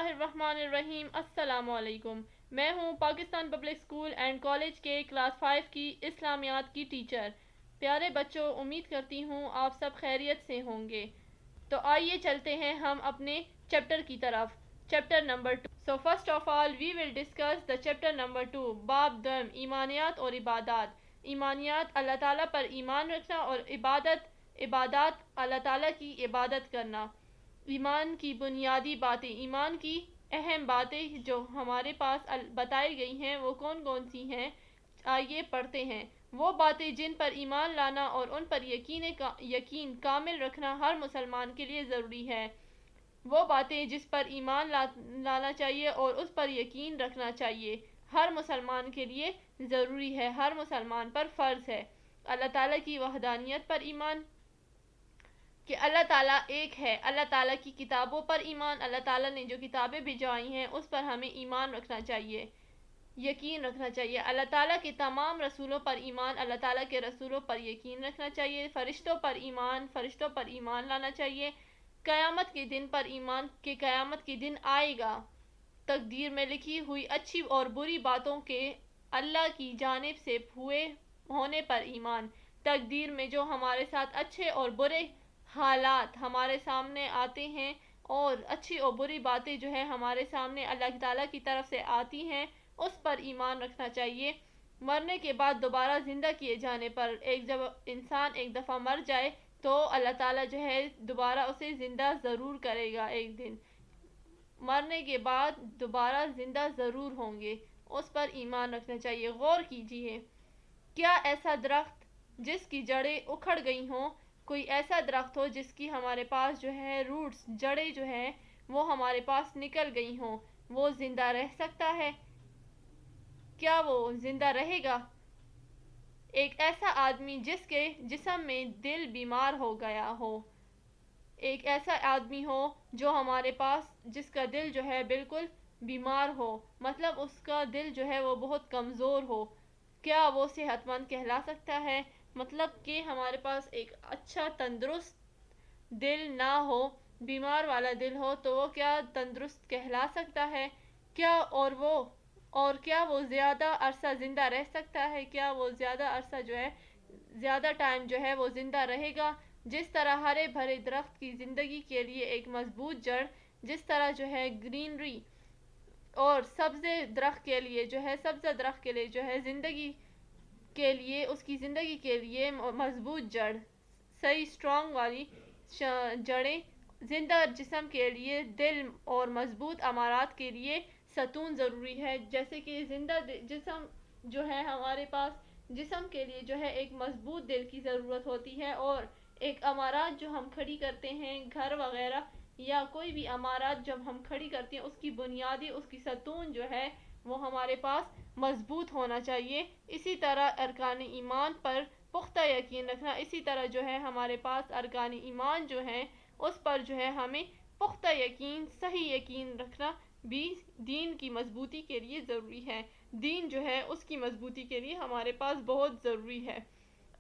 الرحمن الرحیم۔ السلام علیکم۔ میں ہوں Pakistan public school and college کے کلاس 5 کی اسلامیات کی ٹیچر۔ پیارے بچوں، امید کرتی ہوں آپ سب خیریت سے ہوں گے۔ تو آئیے چلتے ہیں ہم اپنے چیپٹر کی طرف، chapter number 2۔ So first of all we will discuss the chapter number 2، باب دوم، ایمانیات اور عبادات۔ ایمانیات اللہ تعالیٰ پر ایمان رکھنا اور عبادات اللہ تعالیٰ کی عبادت کرنا۔ ایمان کی بنیادی باتیں، ایمان کی اہم باتیں جو ہمارے پاس بتائی گئی ہیں وہ کون کون سی ہیں، آئیے پڑھتے ہیں۔ وہ باتیں جن پر ایمان لانا اور ان پر یقین کامل رکھنا ہر مسلمان کے لیے ضروری ہے۔ وہ باتیں جس پر ایمان لانا چاہیے اور اس پر یقین رکھنا چاہیے ہر مسلمان کے لیے ضروری ہے، ہر مسلمان پر فرض ہے۔ اللہ تعالیٰ کی وحدانیت پر ایمان، کہ اللہ تعالیٰ ایک ہے۔ اللہ تعالیٰ کی کتابوں پر ایمان، اللہ تعالیٰ نے جو کتابیں بھجوائی ہیں اس پر ہمیں ایمان رکھنا چاہیے، یقین رکھنا چاہیے۔ اللہ تعالیٰ کے تمام رسولوں پر ایمان، اللہ تعالیٰ کے رسولوں پر یقین رکھنا چاہیے۔ فرشتوں پر ایمان، فرشتوں پر ایمان لانا چاہیے۔ قیامت کے دن پر ایمان، کہ قیامت کے دن آئے گا۔ تقدیر میں لکھی ہوئی اچھی اور بری باتوں کے اللہ کی جانب سے ہونے پر ایمان۔ تقدیر میں جو ہمارے ساتھ اچھے اور برے حالات ہمارے سامنے آتے ہیں اور اچھی اور بری باتیں جو ہے ہمارے سامنے اللہ تعالیٰ کی طرف سے آتی ہیں اس پر ایمان رکھنا چاہیے۔ مرنے کے بعد دوبارہ زندہ کیے جانے پر، جب انسان ایک دفعہ مر جائے تو اللہ تعالیٰ جو ہے دوبارہ اسے زندہ ضرور کرے گا، ایک دن مرنے کے بعد دوبارہ زندہ ضرور ہوں گے، اس پر ایمان رکھنا چاہیے۔ غور کیجئے، کیا ایسا درخت جس کی جڑیں اکھڑ گئی ہوں، کوئی ایسا درخت ہو جس کی ہمارے پاس جو ہے روٹس، جڑیں جو ہیں وہ ہمارے پاس نکل گئی ہوں، وہ زندہ رہ سکتا ہے؟ کیا وہ زندہ رہے گا؟ ایک ایسا آدمی جس کے جسم میں دل بیمار ہو گیا ہو، ایک ایسا آدمی ہو جو ہمارے پاس جس کا دل جو ہے بالکل بیمار ہو، مطلب اس کا دل جو ہے وہ بہت کمزور ہو، کیا وہ صحت مند کہلا سکتا ہے؟ مطلب کہ ہمارے پاس ایک اچھا تندرست دل نہ ہو، بیمار والا دل ہو، تو وہ کیا تندرست کہلا سکتا ہے؟ کیا وہ زیادہ عرصہ زندہ رہ سکتا ہے؟ کیا وہ زیادہ عرصہ جو ہے، زیادہ ٹائم جو ہے وہ زندہ رہے گا؟ جس طرح ہرے بھرے درخت کی زندگی کے لیے ایک مضبوط جڑ، جس طرح جو ہے گرینری اور سبزہ درخت کے لیے جو ہے زندگی کے لیے، اس کی زندگی کے لیے مضبوط جڑ، صحیح اسٹرانگ والی جڑیں، زندہ جسم کے لیے دل اور مضبوط امارات کے لیے ستون ضروری ہے۔ جیسے کہ زندہ جسم جو ہے ہمارے پاس جسم کے لیے جو ہے ایک مضبوط دل کی ضرورت ہوتی ہے، اور ایک امارات جو ہم کھڑی کرتے ہیں، گھر وغیرہ یا کوئی بھی امارات جب ہم کھڑی کرتے ہیں، اس کی بنیادی، اس کی ستون جو ہے وہ ہمارے پاس مضبوط ہونا چاہیے۔ اسی طرح ارکان ایمان پر پختہ یقین رکھنا، اسی طرح جو ہے ہمارے پاس ارکان ایمان جو ہیں اس پر جو ہے ہمیں پختہ یقین، صحیح یقین رکھنا بھی دین کی مضبوطی کے لیے ضروری ہے۔ دین جو ہے اس کی مضبوطی کے لیے ہمارے پاس بہت ضروری ہے۔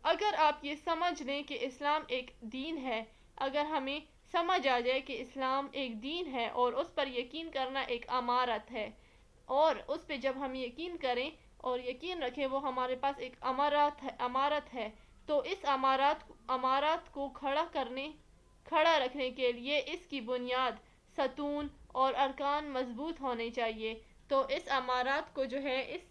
اگر آپ یہ سمجھ لیں کہ اسلام ایک دین ہے، اگر ہمیں سمجھ آ جائے کہ اسلام ایک دین ہے اور اس پر یقین کرنا ایک امارت ہے، اور اس پہ جب ہم یقین کریں اور یقین رکھیں وہ ہمارے پاس ایک امارت ہے، تو اس امارات کو کھڑا رکھنے کے لیے اس کی بنیاد، ستون اور ارکان مضبوط ہونے چاہیے۔ تو اس امارات کو جو ہے، اس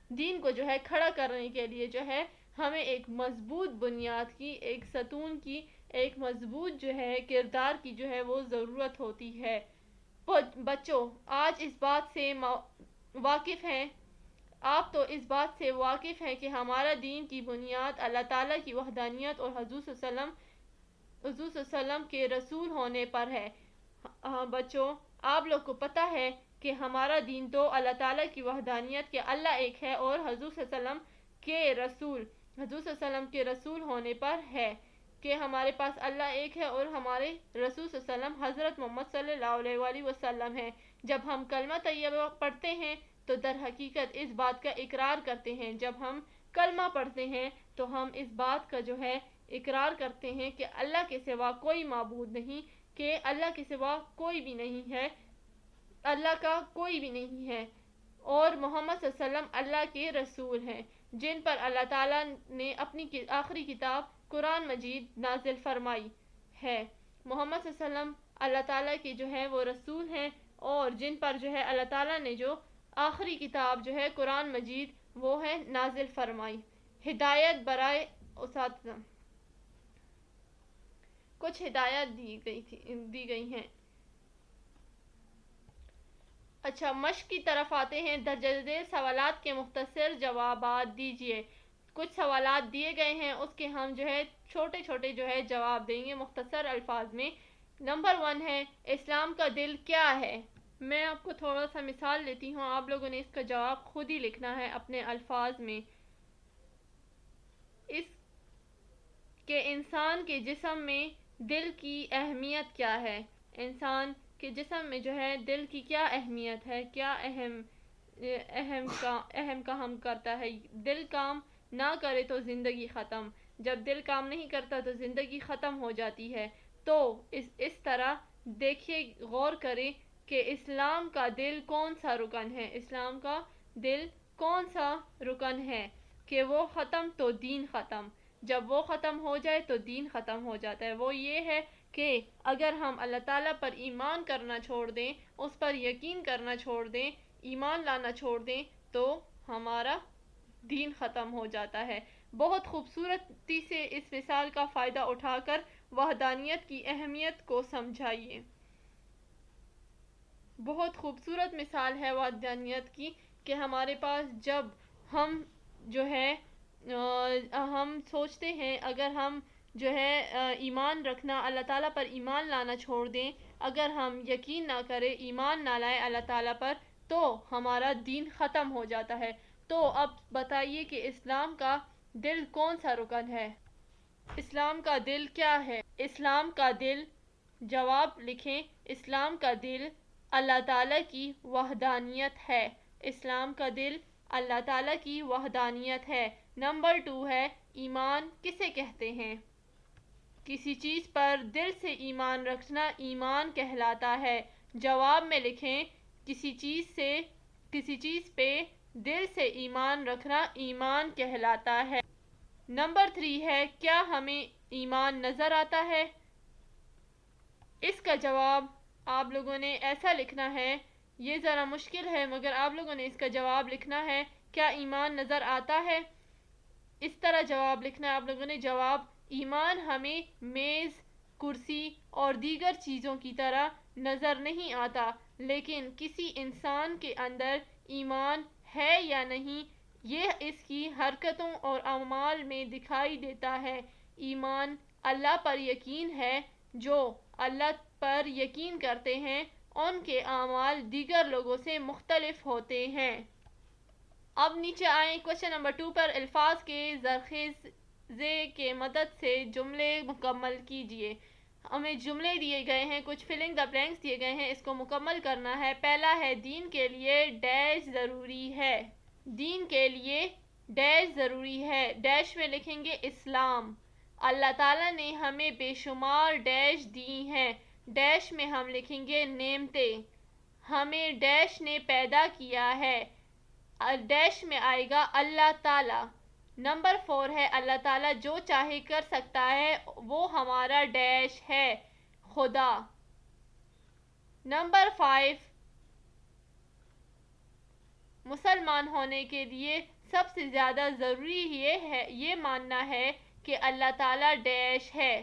دین کو جو ہے کھڑا کرنے کے لیے جو ہے ہمیں ایک مضبوط بنیاد کی، ایک ستون کی، ایک مضبوط جو ہے کردار کی جو ہے وہ ضرورت ہوتی ہے۔ بچوں، آج اس بات سے واقف ہیں، آپ تو اس بات سے واقف ہیں کہ ہمارا دین کی بنیاد اللہ تعالیٰ کی وحدانیت اور حضور صلی اللہ علیہ وسلم کے رسول ہونے پر ہے۔ بچوں، آپ لوگ کو پتہ ہے کہ ہمارا دین تو اللہ تعالیٰ کی وحدانیت، کہ اللہ ایک ہے، اور حضور صلی اللہ علیہ وسلم کے رسول ہونے پر ہے، کہ ہمارے پاس اللہ ایک ہے اور ہمارے رسول صلی اللہ علیہ وسلم حضرت محمد صلی اللہ علیہ وسلم ہیں۔ جب ہم کلمہ طیبہ پڑھتے ہیں تو در حقیقت اس بات کا اقرار کرتے ہیں، جب ہم کلمہ پڑھتے ہیں تو ہم اس بات کا جو ہے اقرار کرتے ہیں کہ اللہ کے سوا کوئی معبود نہیں، کہ اللہ کے سوا کوئی بھی نہیں ہے، اللہ کا کوئی بھی نہیں ہے، اور محمد صلی اللہ علیہ وسلم اللہ کے رسول ہیں جن پر اللہ تعالیٰ نے اپنی آخری کتاب قرآن مجید نازل فرمائی ہے۔ محمد صلی اللہ علیہ وسلم اللہ تعالیٰ کے جو ہے وہ رسول ہیں، اور جن پر جو ہے اللہ تعالیٰ نے جو آخری کتاب جو ہے قرآن مجید وہ ہے نازل فرمائی۔ ہدایت برائے اساتذہ، کچھ ہدایت دی گئی ہیں۔ اچھا، مشق کی طرف آتے ہیں۔ درجہ ذیل سوالات کے مختصر جوابات دیجیے۔ کچھ سوالات دیے گئے ہیں، اس کے ہم جو ہے چھوٹے چھوٹے جو ہے جواب دیں گے مختصر الفاظ میں۔ نمبر 1 ہے، اسلام کا دل کیا ہے؟ میں آپ کو تھوڑا سا مثال لیتی ہوں، آپ لوگوں نے اس کا جواب خود ہی لکھنا ہے اپنے الفاظ میں۔ اس کے انسان کے جسم میں دل کی اہمیت کیا ہے؟ انسان کے جسم میں جو ہے دل کی کیا اہمیت ہے، کیا اہم کام کرتا ہے؟ دل کام نہ کرے تو زندگی ختم، جب دل کام نہیں کرتا تو زندگی ختم ہو جاتی ہے۔ تو اس طرح دیکھیے، غور کریں کہ اسلام کا دل کون سا رکن ہے، اسلام کا دل کون سا رکن ہے کہ وہ ختم تو دین ختم، جب وہ ختم ہو جائے تو دین ختم ہو جاتا ہے۔ وہ یہ ہے کہ اگر ہم اللہ تعالیٰ پر ایمان کرنا چھوڑ دیں، اس پر یقین کرنا چھوڑ دیں، ایمان لانا چھوڑ دیں، تو ہمارا دین ختم ہو جاتا ہے۔ بہت خوبصورتی سے اس مثال کا فائدہ اٹھا کر وحدانیت کی اہمیت کو سمجھائیے۔ بہت خوبصورت مثال ہے وحدانیت کی، کہ ہمارے پاس جب ہم جو ہے ہم سوچتے ہیں، اگر ہم جو ہے ایمان رکھنا، اللہ تعالیٰ پر ایمان لانا چھوڑ دیں، اگر ہم یقین نہ کریں، ایمان نہ لائیں اللہ تعالیٰ پر، تو ہمارا دین ختم ہو جاتا ہے۔ تو اب بتائیے کہ اسلام کا دل کون سا رکن ہے؟ اسلام کا دل کیا ہے؟ اسلام کا دل، جواب لکھیں، اسلام کا دل اللہ تعالیٰ کی وحدانیت ہے۔ اسلام کا دل اللہ تعالیٰ کی وحدانیت ہے۔ نمبر 2 ہے، ایمان کسے کہتے ہیں؟ کسی چیز پر دل سے ایمان رکھنا ایمان کہلاتا ہے۔ جواب میں لکھیں، کسی چیز پہ دل سے ایمان رکھنا ایمان کہلاتا ہے۔ نمبر 3 ہے، کیا ہمیں ایمان نظر آتا ہے؟ اس کا جواب آپ لوگوں نے ایسا لکھنا ہے، یہ ذرا مشکل ہے مگر آپ لوگوں نے اس کا جواب لکھنا ہے، کیا ایمان نظر آتا ہے؟ اس طرح جواب لکھنا ہے آپ لوگوں نے، جواب، ایمان ہمیں میز، کرسی اور دیگر چیزوں کی طرح نظر نہیں آتا، لیکن کسی انسان کے اندر ایمان ہے یا نہیں، یہ اس کی حرکتوں اور اعمال میں دکھائی دیتا ہے۔ ایمان اللہ پر یقین ہے، جو اللہ پر یقین کرتے ہیں ان کے اعمال دیگر لوگوں سے مختلف ہوتے ہیں۔ اب نیچے آئیں، کوشچن نمبر 2 پر الفاظ کے زرخیزے کے مدد سے جملے مکمل کیجیے۔ ہمیں جملے دیے گئے ہیں، کچھ فلنگ دا بلینکس دیے گئے ہیں، اس کو مکمل کرنا ہے۔ پہلا ہے، دین کے لیے ڈیش ضروری ہے۔ دین کے لیے ڈیش ضروری ہے، ڈیش میں لکھیں گے اسلام۔ اللہ تعالیٰ نے ہمیں بے شمار ڈیش دی ہیں، ڈیش میں ہم لکھیں گے نعمتیں۔ ہمیں ڈیش نے پیدا کیا ہے، ڈیش میں آئے گا اللہ تعالیٰ۔ نمبر 4 ہے، اللہ تعالیٰ جو چاہے کر سکتا ہے، وہ ہمارا ڈیش ہے، خدا۔ نمبر 5، مسلمان ہونے کے لیے سب سے زیادہ ضروری یہ ماننا ہے کہ اللہ تعالیٰ ڈیش ہے۔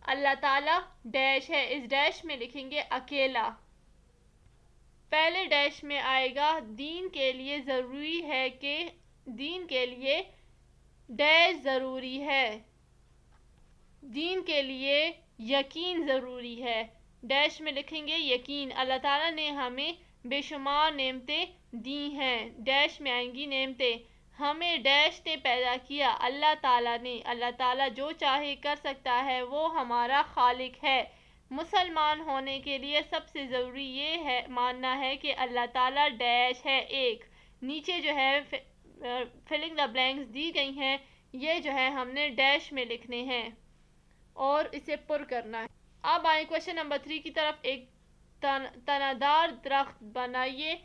اللہ تعالیٰ ڈیش ہے، اس ڈیش میں لکھیں گے اکیلا۔ پہلے ڈیش میں آئے گا، دین کے لیے ضروری ہے کہ دین کے لیے ڈیش ضروری ہے، دین کے لیے یقین ضروری ہے، ڈیش میں لکھیں گے یقین۔ اللہ تعالیٰ نے ہمیں بے شمار نعمتیں دی ہیں، ڈیش میں آئیں گی نعمتیں۔ ہمیں ڈیش نے پیدا کیا، اللہ تعالیٰ نے، اللہ تعالیٰ جو چاہے کر سکتا ہے، وہ ہمارا خالق ہے۔ مسلمان ہونے کے لیے سب سے ضروری یہ ہے ماننا ہے کہ اللہ تعالیٰ ڈیش ہے، ایک۔ نیچے جو ہے فلنگ دا بلینکس دی گئی ہیں، یہ جو ہے ہم نے ڈیش میں لکھنے ہیں اور اسے پر کرنا ہے۔ اب آئیں کوشچن نمبر 3 کی طرف۔ ایک تنادار درخت بنائیے،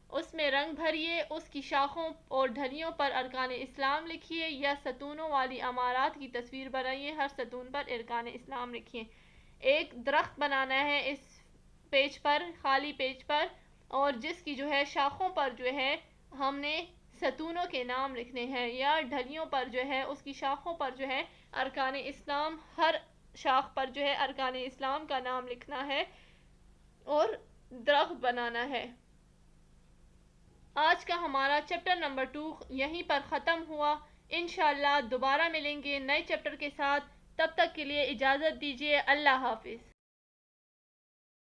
اس میں رنگ بھریے، اس کی شاخوں اور ڈھلیوں پر ارکان اسلام لکھیے یا ستونوں والی عمارات کی تصویر بنائیے، ہر ستون پر ارکان اسلام لکھیے۔ ایک درخت بنانا ہے اس پیج پر، خالی پیج پر، اور جس کی شاخوں پر ہم نے ستونوں کے نام لکھنے ہیں، یا ڈھلیوں پر اس کی شاخوں پر ارکان اسلام، ہر شاخ پر ارکان اسلام کا نام لکھنا ہے اور درخت بنانا ہے۔ آج کا ہمارا چیپٹر نمبر 2 یہیں پر ختم ہوا۔ انشاءاللہ دوبارہ ملیں گے نئے چیپٹر کے ساتھ، تب تک کے لیے اجازت دیجیے، اللہ حافظ۔